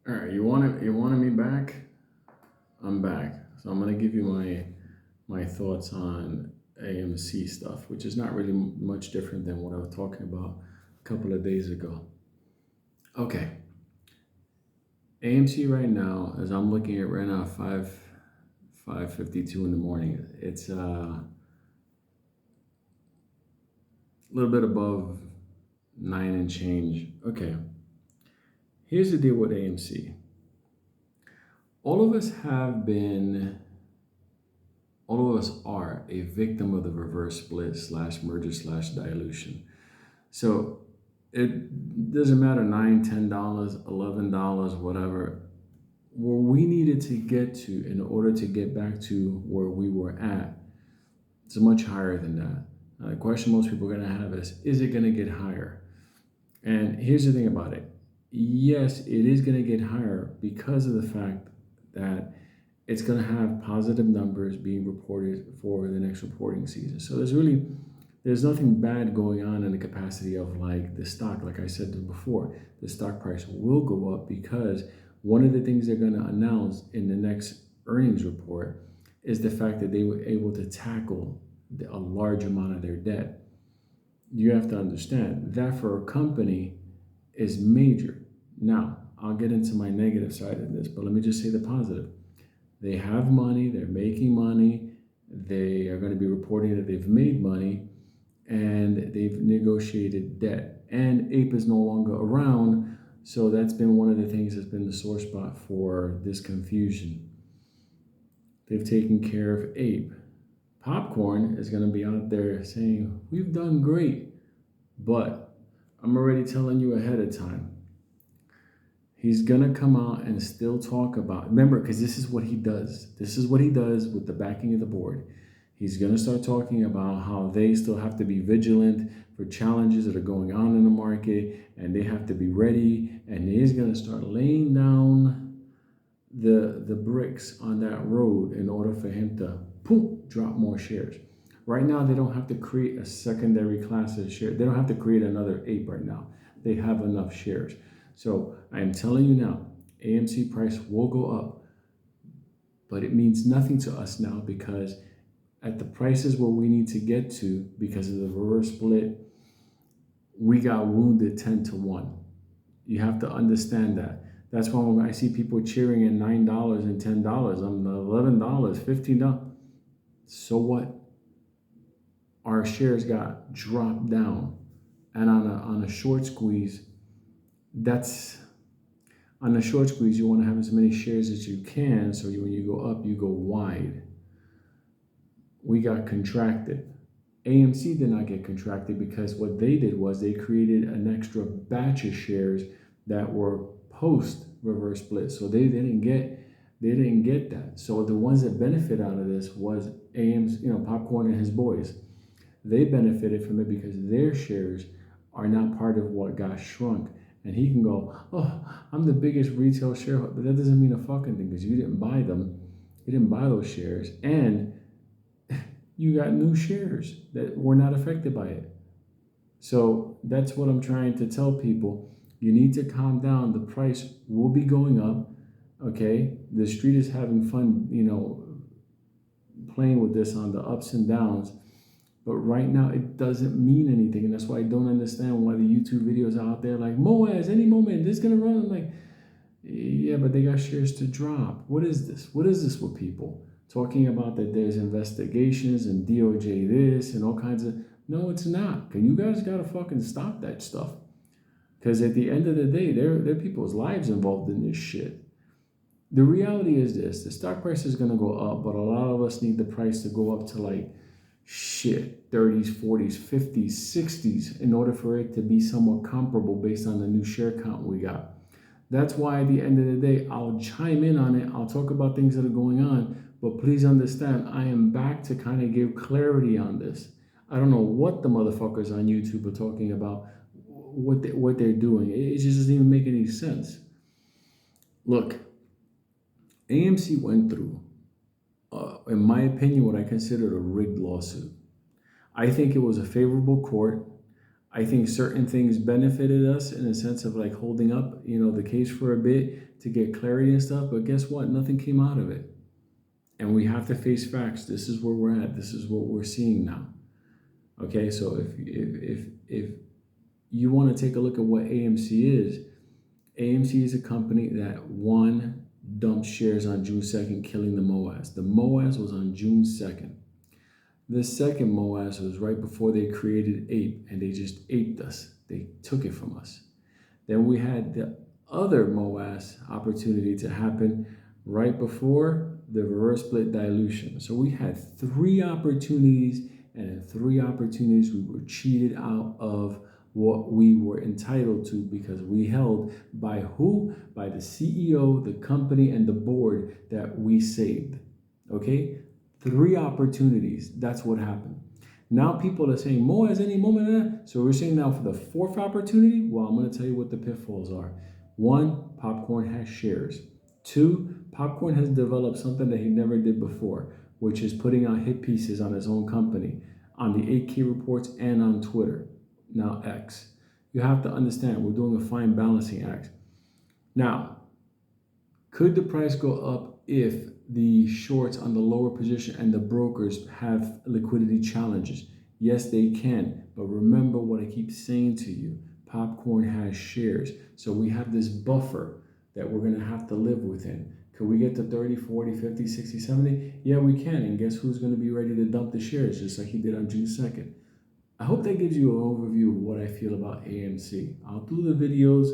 All right, you wanted me back? I'm back. So I'm gonna give you my thoughts on AMC stuff, which is not really much different than what I was talking about a couple of days ago. Okay, AMC right now, as I'm looking at right now, 5:52 in the morning. It's a little bit above nine and change. Okay, here's the deal with AMC. All of us have been all of us are a victim of the reverse split slash merger slash dilution. So it doesn't matter $9, $10, $11, whatever. Where we needed to get to in order to get back to where we were at, it's much higher than that. The question most people are going to have is it going to get higher? And here's the thing about it. Yes, it is going to get higher because of the fact that it's going to have positive numbers being reported for the next reporting season. So there's nothing bad going on in the capacity of like the stock. Like I said before, the stock price will go up because one of the things they're going to announce in the next earnings report is the fact that they were able to tackle a large amount of their debt. You have to understand that for a company is major. Now, I'll get into my negative side of this, but let me just say the positive. They have money, they're making money, they are going to be reporting that they've made money, and they've negotiated debt. And Ape is no longer around, so that's been one of the things that's been the sore spot for this confusion. They've taken care of Ape. Popcorn is going to be out there saying, we've done great, but I'm already telling you ahead of time. He's going to come out and still talk about, remember, because this is what he does. This is what he does with the backing of the board. He's going to start talking about how they still have to be vigilant for challenges that are going on in the market, and they have to be ready, and he's going to start laying down the bricks on that road in order for him to drop more shares. Right now, they don't have to create a secondary class of shares. They don't have to create another Ape right now. They have enough shares. So I am telling you now, AMC price will go up, but it means nothing to us now because at the prices where we need to get to because of the reverse split, we got wounded 10-1. You have to understand that. That's why when I see people cheering at $9 and $10, I'm $11, $15. So what? Our shares got dropped down, and on a short squeeze, on a short squeeze, you want to have as many shares as you can, so when you go up, you go wide. We got contracted. AMC did not get contracted because what they did was they created an extra batch of shares that were post reverse split. So they didn't get that. So the ones that benefit out of this was AMC, Popcorn and his boys. They benefited from it because their shares are not part of what got shrunk. And he can go, oh, I'm the biggest retail shareholder. But that doesn't mean a fucking thing because you didn't buy them. You didn't buy those shares. And you got new shares that were not affected by it. So that's what I'm trying to tell people. You need to calm down. The price will be going up. Okay. The street is having fun, playing with this on the ups and downs. But right now, it doesn't mean anything. And that's why I don't understand why the YouTube videos are out there like, Moaz, any moment, this is going to run. I'm like, yeah, but they got shares to drop. What is this? What is this with people? Talking about that there's investigations and DOJ this and all kinds of... No, it's not. Because you guys got to fucking stop that stuff. Because at the end of the day, there are people's lives involved in this shit. The reality is this. The stock price is going to go up, but a lot of us need the price to go up to like 30s, 40s, 50s, 60s in order for it to be somewhat comparable based on the new share count we got. That's why at the end of the day, I'll chime in on it. I'll talk about things that are going on, but please understand, I am back to kind of give clarity on this. I don't know what the motherfuckers on YouTube are talking about, what they're doing. It just doesn't even make any sense. Look, AMC went through, in my opinion, what I considered a rigged lawsuit. I think it was a favorable court. I think certain things benefited us in a sense of like holding up, the case for a bit to get clarity and stuff. But guess what? Nothing came out of it. And we have to face facts. This is where we're at. This is what we're seeing now. Okay, so if you want to take a look at what AMC is a company that one dumped shares on June 2nd, killing the MOAS. The MOAS was on June 2nd. The second MOAS was right before they created APE, and they just aped us. They took it from us. Then we had the other MOAS opportunity to happen right before the reverse split dilution. So we had three opportunities, and in three opportunities we were cheated out of what we were entitled to because we held by who? By the CEO, the company, and the board that we saved. Okay? Three opportunities. That's what happened. Now people are saying more as any moment. So we're saying now for the fourth opportunity, well, I'm going to tell you what the pitfalls are. One, Popcorn has shares. Two, Popcorn has developed something that he never did before, which is putting out hit pieces on his own company, on the 8K reports and on Twitter, now X. You have to understand, we're doing a fine balancing act. Now, could the price go up if the shorts on the lower position and the brokers have liquidity challenges? Yes, they can. But remember what I keep saying to you. Popcorn has shares. So we have this buffer that we're going to have to live within. Could we get to 30, 40, 50, 60, 70? Yeah, we can. And guess who's going to be ready to dump the shares just like he did on June 2nd? I hope that gives you an overview of what I feel about AMC. I'll do the videos,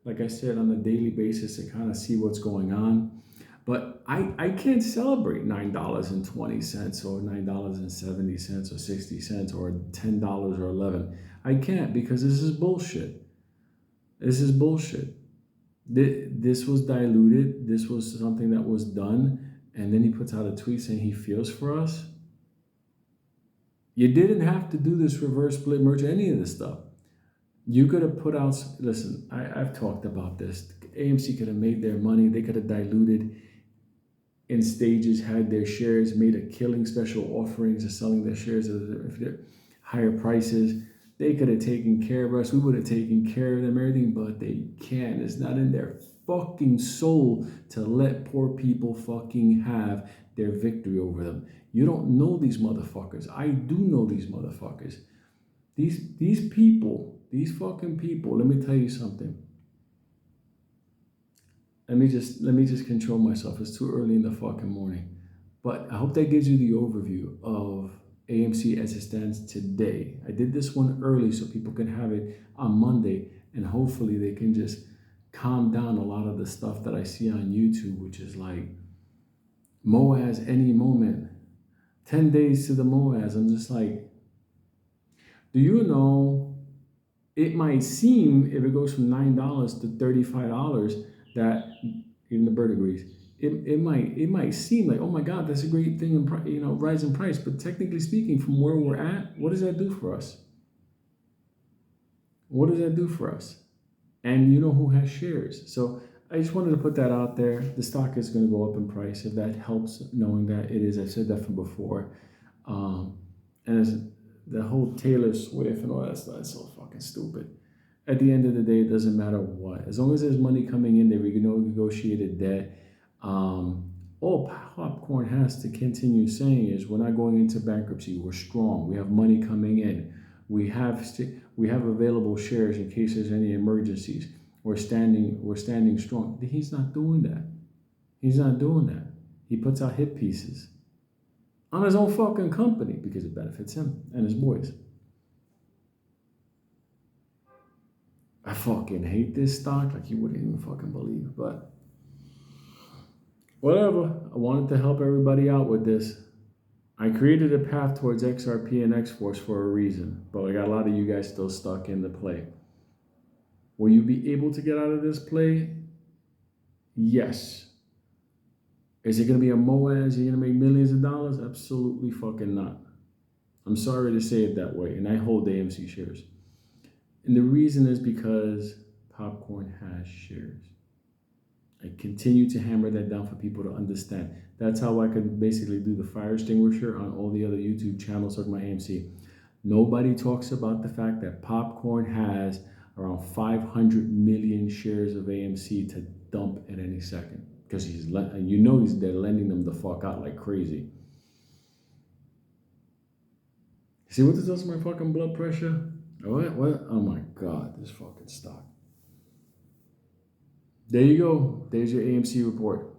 like I said, on a daily basis to kind of see what's going on. But I can't celebrate $9.20 or $9.70 or 60 cents or $10 or 11. I can't because this is bullshit. This is bullshit. This was diluted. This was something that was done. And then he puts out a tweet saying he feels for us. You didn't have to do this reverse split merge, any of this stuff. You could have put out, listen, I've talked about this. AMC could have made their money. They could have diluted in stages, had their shares, made a killing special offerings of selling their shares at higher prices. They could have taken care of us. We would have taken care of them, everything, but they can't. It's not in their fucking soul to let poor people fucking have their victory over them. You don't know these motherfuckers. I do know these motherfuckers. These people, these fucking people, let me tell you something. Let me just control myself. It's too early in the fucking morning. But I hope that gives you the overview of AMC as it stands today. I did this one early so people can have it on Monday, and hopefully they can just calm down a lot of the stuff that I see on YouTube, which is like MOAS any moment. 10 days to the MOAS. I'm just like, do you know, it might seem, if it goes from $9 to $35, that even the bird agrees, it might seem like, oh my God, that's a great thing in rise in price. But technically speaking, from where we're at, what does that do for us? What does that do for us? And you know who has shares. So I just wanted to put that out there. The stock is going to go up in price if that helps, knowing that it is. I've said that from before. And as the whole Taylor Swift and all that stuff is so fucking stupid. At the end of the day, it doesn't matter what. As long as there's money coming in, they negotiated debt. All Popcorn has to continue saying is we're not going into bankruptcy. We're strong. We have money coming in. We have available shares in case there's any emergencies. We're standing strong. He's not doing that. He's not doing that. He puts out hit pieces on his own fucking company because it benefits him and his boys. I fucking hate this stock like you wouldn't even fucking believe, but whatever. I wanted to help everybody out with this. I created a path towards XRP and X-Force for a reason, but I got a lot of you guys still stuck in the play. Will you be able to get out of this play? Yes. Is it going to be a MOAS? You're going to make millions of dollars? Absolutely fucking not. I'm sorry to say it that way, and I hold AMC shares. And the reason is because Popcorn has shares. I continue to hammer that down for people to understand. That's how I can basically do the fire extinguisher on all the other YouTube channels of my AMC. Nobody talks about the fact that Popcorn has around 500 million shares of AMC to dump at any second, because they're lending them the fuck out like crazy. See what this does to my fucking blood pressure? What? Oh my god, this fucking stock. There you go. There's your AMC report.